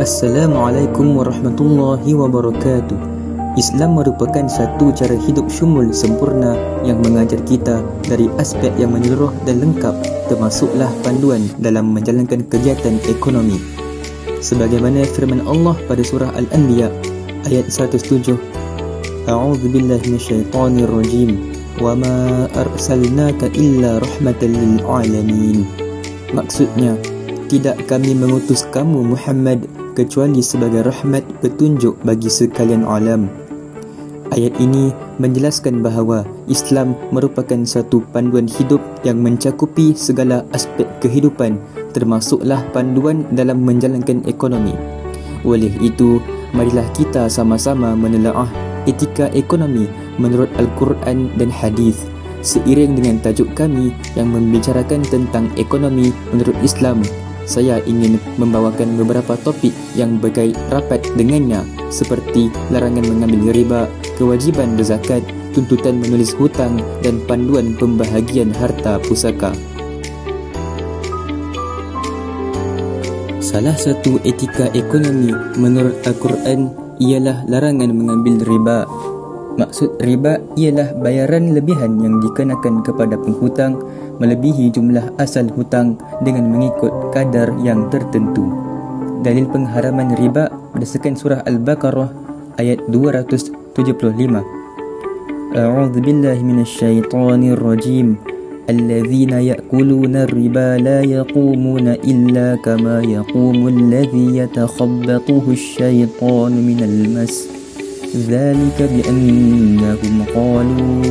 Assalamualaikum warahmatullahi wabarakatuh. Islam merupakan satu cara hidup syumul sempurna yang mengajar kita dari aspek yang menyeluruh dan lengkap, termasuklah panduan dalam menjalankan kegiatan ekonomi. Sebagaimana firman Allah pada surah Al-Anbiya ayat 107, A'udzubillahi minasyaitonirrajim. Wa ma arsalnaka illa rahmatan lil alamin. Maksudnya, tidak kami mengutus kamu Muhammad kecuali sebagai rahmat petunjuk bagi sekalian alam. Ayat ini menjelaskan bahawa Islam merupakan satu panduan hidup yang mencakupi segala aspek kehidupan, termasuklah panduan dalam menjalankan ekonomi. Oleh itu, marilah kita sama-sama menelaah etika ekonomi menurut Al-Quran dan Hadis, seiring dengan tajuk kami yang membicarakan tentang ekonomi menurut Islam. Saya ingin membawakan beberapa topik yang berkait rapat dengannya, seperti larangan mengambil riba, kewajiban berzakat, tuntutan menulis hutang dan panduan pembahagian harta pusaka. Salah satu etika ekonomi menurut Al-Quran ialah larangan mengambil riba. Maksud riba ialah bayaran lebihan yang dikenakan kepada penghutang melebihi jumlah asal hutang dengan mengikut kadar yang tertentu. Dalil pengharaman riba berdasarkan surah Al-Baqarah ayat 275. A'udzu billahi minasyaitonir rajim. Alladzina ya'kuluna ar-riba la yaqumuna illa kama yaqumu alladzi yatakhabbathu asy-syaitanu minal mas. ذلك بأنهم قالوا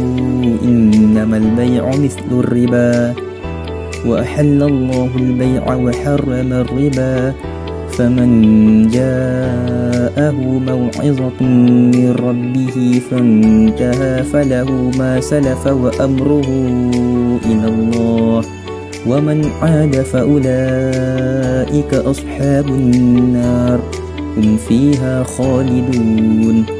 إنما البيع مثل الربا وأحل الله البيع وحرم الربا فمن جاءه موعظة من ربه فانتهى فله ما سلف وأمره إلى الله ومن عاد فأولئك أصحاب النار هم فيها خالدون.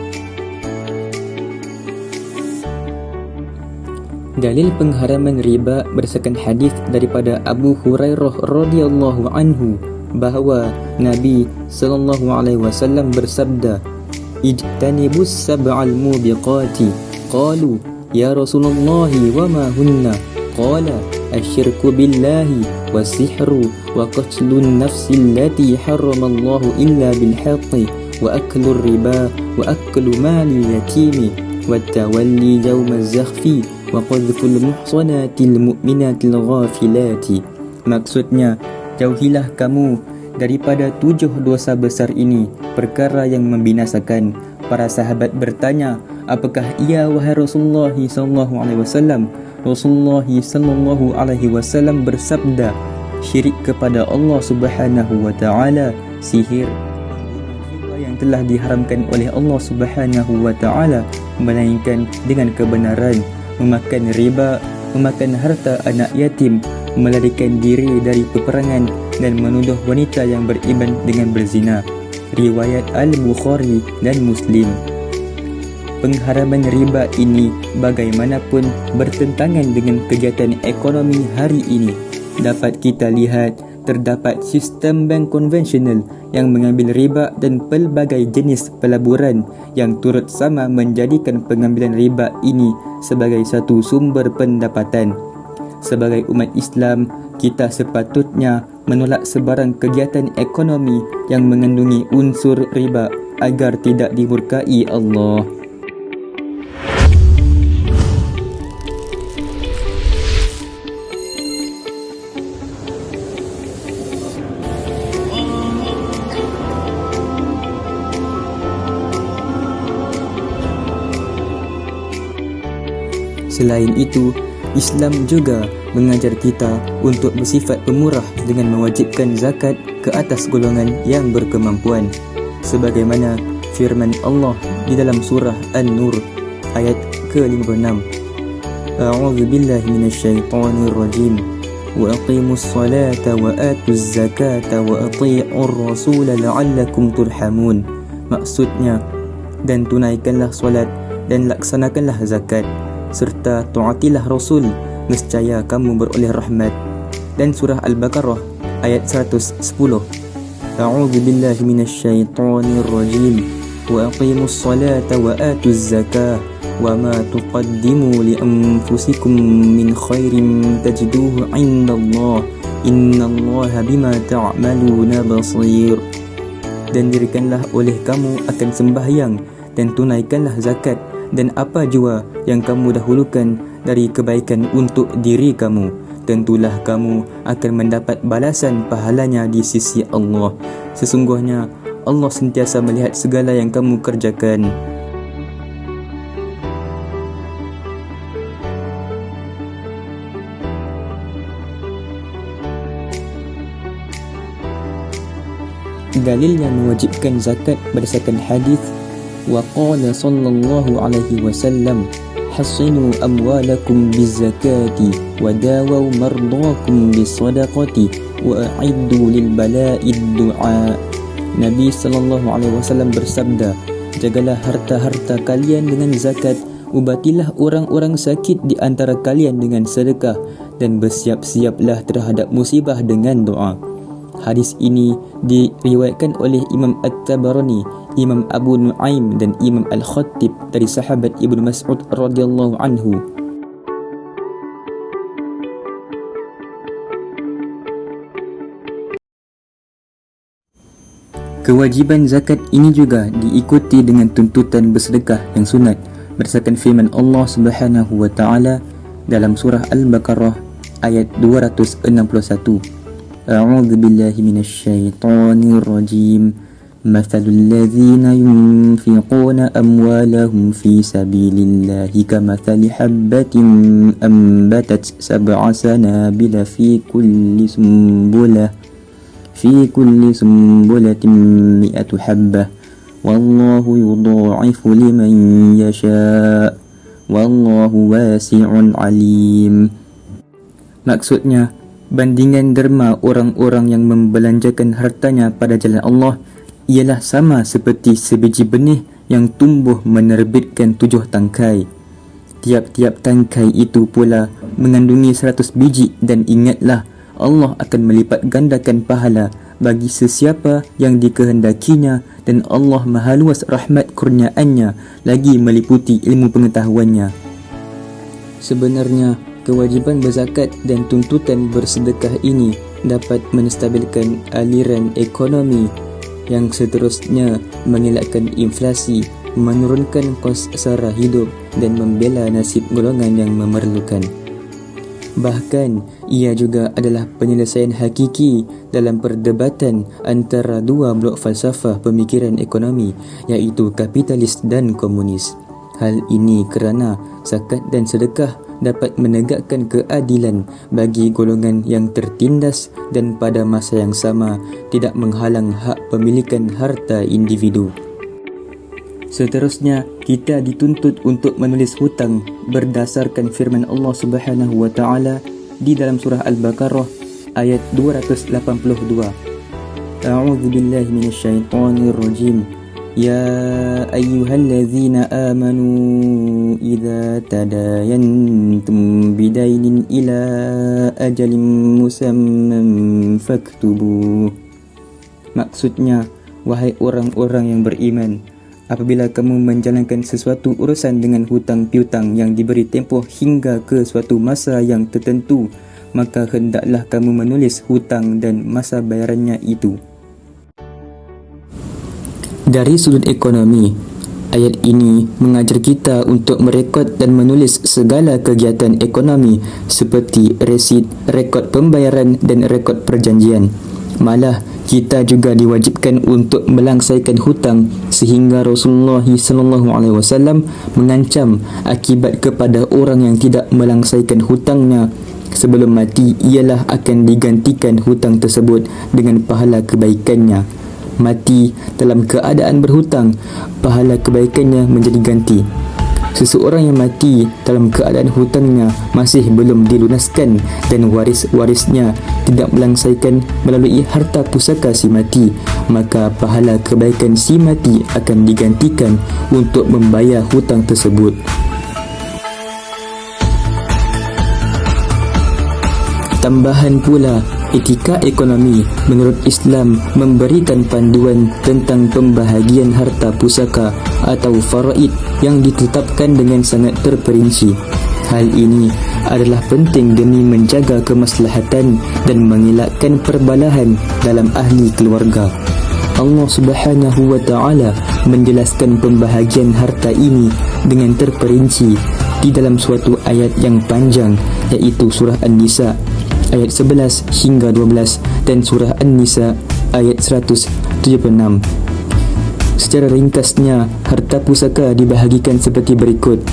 Dalil pengharaman riba berdasarkan hadis daripada Abu Hurairah radhiyallahu anhu bahawa Nabi sallallahu alaihi wasallam bersabda, "Ijtanibus sab'al mubiqati." Qalu, "Ya Rasulullah, wa ma hunna?" Qala, "Asyirku billahi was-sihru wa qatlun nafsi allati harramallahu illa bil haqqi wa aklur riba wa aklu mali yatimi wa tawalli yawmaz zakhfi wa qadhful muhsanatil mu'minatil ghafilati." Maksudnya, jauhilah kamu daripada 7 dosa besar ini, perkara yang membinasakan. Para sahabat bertanya, apakah ia wahai Rasulullah sallallahu alaihi wasallam? Rasulullah sallallahu alaihi wasallam bersabda, syirik kepada Allah Subhanahu wa taala, sihir yang telah diharamkan oleh Allah Subhanahu wa taala, melainkan dengan kebenaran, memakan riba, memakan harta anak yatim, melarikan diri dari peperangan dan menuduh wanita yang beriman dengan berzina. Riwayat Al-Bukhari dan Muslim. Pengharaman riba ini bagaimanapun bertentangan dengan kegiatan ekonomi hari ini. Dapat kita lihat terdapat sistem bank konvensional yang mengambil riba dan pelbagai jenis pelaburan yang turut sama menjadikan pengambilan riba ini sebagai satu sumber pendapatan. Sebagai umat Islam, kita sepatutnya menolak sebarang kegiatan ekonomi yang mengandungi unsur riba agar tidak dimurkai Allah. Selain itu, Islam juga mengajar kita untuk bersifat pemurah dengan mewajibkan zakat ke atas golongan yang berkemampuan, sebagaimana firman Allah di dalam surah An-Nur ayat ke-56. A'udzu billahi minasyaitonir rajim. Wa aqimus salata wa atuz zakata wa athi'ur rasul la'allakum turhamun. Maksudnya, dan tunaikanlah solat dan laksanakanlah zakat serta taatilah Rasul, nescaya kamu beroleh rahmat. Dan surah Al-Baqarah ayat 110. أعوذ بالله من الشيطان الرجيم وأقيموا الصلاة وآتوا الزكاة وما تقدموا لأنفسكم من خير تجدوه عند الله إن الله بما تعملون بصير. Dan dirikanlah oleh kamu akan sembahyang dan tunaikanlah zakat dan apa jua yang kamu dahulukan dari kebaikan untuk diri kamu, tentulah kamu akan mendapat balasan pahalanya di sisi Allah. Sesungguhnya Allah sentiasa melihat segala yang kamu kerjakan. Dalil yang mewajibkan zakat berdasarkan hadis وقال صلى الله عليه وسلم حصنوا أموالكم بالزكاة وداووا مرضاكم بالصدقة وأعدوا للبلاء الدعاء. Nabi SAW bersabda, jagalah harta-harta kalian dengan zakat, ubatilah orang-orang sakit di antara kalian dengan sedekah, dan bersiap-siaplah terhadap musibah dengan doa. Hadis ini diriwayatkan oleh Imam At-Tabarani, Imam Abu Nuaim dan Imam Al-Khattib dari sahabat Ibnu Mas'ud radhiyallahu anhu. Kewajiban zakat ini juga diikuti dengan tuntutan bersedekah yang sunat berdasarkan firman Allah Subhanahu wa taala dalam surah Al-Baqarah ayat 261. A'udzu billahi minasyaitonir rajim. Mathalul ladzina yunfiquna amwalahum fi sabilillahi kamathali habbatin ambatat sab'a sanabila fi kulli sumbulatin mi'atu habbah wallahu yudha'ifu liman yasha' wallahu wasi'un alim. Maksudnya, bandingan derma orang-orang yang membelanjakan hartanya pada jalan Allah ialah sama seperti sebiji benih yang tumbuh menerbitkan 7 tangkai. Tiap-tiap tangkai itu pula mengandungi 100 biji, dan ingatlah, Allah akan melipat gandakan pahala bagi sesiapa yang dikehendakinya, dan Allah maha luas rahmat kurniaannya lagi meliputi ilmu pengetahuannya. Sebenarnya, kewajiban berzakat dan tuntutan bersedekah ini dapat menstabilkan aliran ekonomi yang seterusnya mengelakkan inflasi, menurunkan kos sara hidup dan membela nasib golongan yang memerlukan. Bahkan, ia juga adalah penyelesaian hakiki dalam perdebatan antara dua blok falsafah pemikiran ekonomi, iaitu kapitalis dan komunis. Hal ini kerana zakat dan sedekah dapat menegakkan keadilan bagi golongan yang tertindas dan pada masa yang sama tidak menghalang hak pemilikan harta individu. Seterusnya, kita dituntut untuk menulis hutang berdasarkan firman Allah Subhanahu wa taala di dalam surah Al-Baqarah ayat 282. A'udzu billahi minasyaitonir rajim. يا أيها الذين آمنوا إذا تداينتم بدين إلى أجل مسمى فاكتبوه. Maksudnya, wahai orang-orang yang beriman, apabila kamu menjalankan sesuatu urusan dengan hutang piutang yang diberi tempoh hingga ke suatu masa yang tertentu, maka hendaklah kamu menulis hutang dan masa bayarannya itu. Dari sudut ekonomi, ayat ini mengajar kita untuk merekod dan menulis segala kegiatan ekonomi seperti resit, rekod pembayaran dan rekod perjanjian. Malah, kita juga diwajibkan untuk melangsaikan hutang sehingga Rasulullah SAW mengancam akibat kepada orang yang tidak melangsaikan hutangnya sebelum mati ialah akan digantikan hutang tersebut dengan pahala kebaikannya. Mati dalam keadaan berhutang, pahala kebaikannya menjadi ganti. Seseorang yang mati dalam keadaan hutangnya masih belum dilunaskan dan waris-warisnya tidak melangsaikan melalui harta pusaka si mati, maka pahala kebaikan si mati akan digantikan untuk membayar hutang tersebut. Tambahan pula, Etika ekonomi menurut Islam memberikan panduan tentang pembahagian harta pusaka atau faraid yang ditetapkan dengan sangat terperinci. Hal ini adalah penting demi menjaga kemaslahatan dan mengelakkan perbalahan dalam ahli keluarga. Allah Subhanahu wa taala menjelaskan pembahagian harta ini dengan terperinci di dalam suatu ayat yang panjang, iaitu surah An-Nisa ayat 11 hingga 12 dan surah An-Nisa ayat 176. Secara ringkasnya, harta pusaka dibahagikan seperti berikut: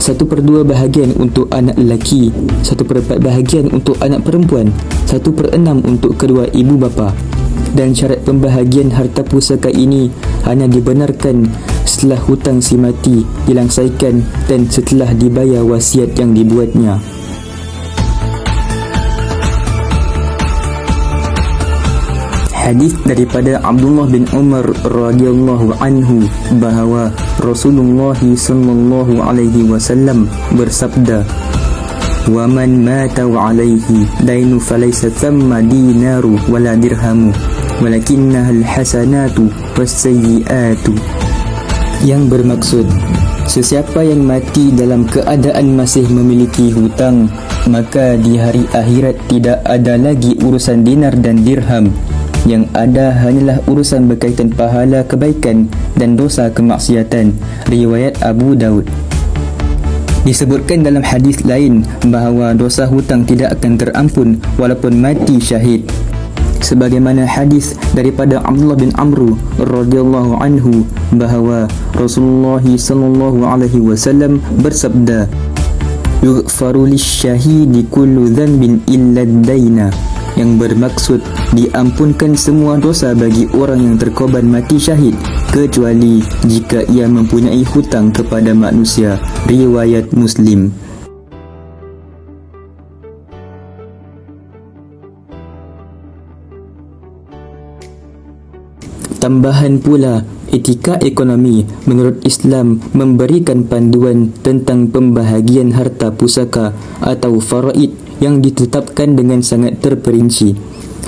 1/2 bahagian untuk anak lelaki, 1/4 bahagian untuk anak perempuan, 1/6 untuk kedua ibu bapa. Dan syarat pembahagian harta pusaka ini hanya dibenarkan setelah hutang si mati dilangsaikan dan setelah dibayar wasiat yang dibuatnya. Hadis daripada Abdullah bin Umar radhiyallahu anhu bahawa Rasulullah sallallahu alaihi wasallam bersabda, "Wa man mata wa alaihi dainu falaysa thamma dinaru wala dirhamu walakinnahal hasanatu wasayyiatu." Yang bermaksud, sesiapa yang mati dalam keadaan masih memiliki hutang, maka di hari akhirat tidak ada lagi urusan dinar dan dirham. Yang ada hanyalah urusan berkaitan pahala kebaikan dan dosa kemaksiatan. Riwayat Abu Daud. Disebutkan dalam hadis lain bahawa dosa hutang tidak akan terampun walaupun mati syahid. Sebagaimana hadis daripada Abdullah bin Amr radhiyallahu anhu bahawa Rasulullah sallallahu alaihi wasallam bersabda, "Yughfaru lisyahidi kullu dhanbin illa ad-daina." Yang bermaksud diampunkan semua dosa bagi orang yang terkorban mati syahid kecuali jika ia mempunyai hutang kepada manusia. Riwayat Muslim. Tambahan pula, etika ekonomi menurut Islam memberikan panduan tentang pembahagian harta pusaka atau faraid yang ditetapkan dengan sangat terperinci.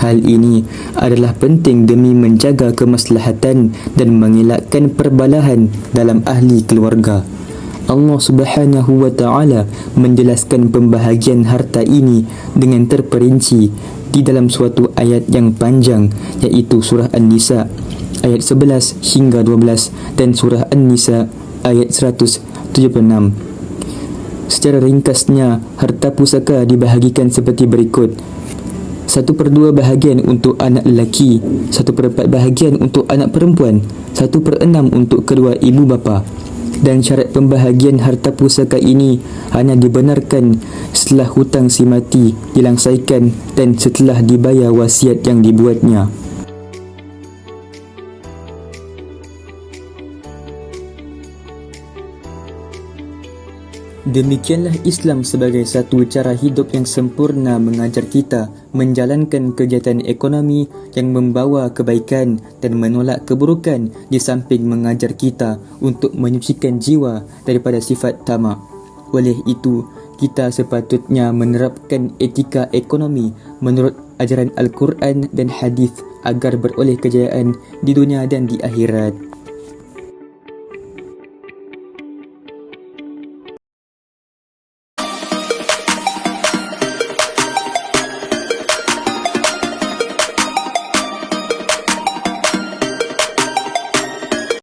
Hal ini adalah penting demi menjaga kemaslahatan dan mengelakkan perbalahan dalam ahli keluarga. Allah Subhanahu wa taala menjelaskan pembahagian harta ini dengan terperinci di dalam suatu ayat yang panjang, iaitu surah An-Nisa ayat 11 hingga 12 dan surah An-Nisa ayat 176. Secara ringkasnya, harta pusaka dibahagikan seperti berikut: 1/2 bahagian untuk anak lelaki, 1/4 bahagian untuk anak perempuan, 1/6 untuk kedua ibu bapa. Dan syarat pembahagian harta pusaka ini hanya dibenarkan setelah hutang si mati dilangsaikan dan setelah dibayar wasiat yang dibuatnya. Demikianlah Islam sebagai satu cara hidup yang sempurna mengajar kita menjalankan kegiatan ekonomi yang membawa kebaikan dan menolak keburukan, di samping mengajar kita untuk menyucikan jiwa daripada sifat tamak. Oleh itu, kita sepatutnya menerapkan etika ekonomi menurut ajaran Al-Quran dan hadis agar beroleh kejayaan di dunia dan di akhirat.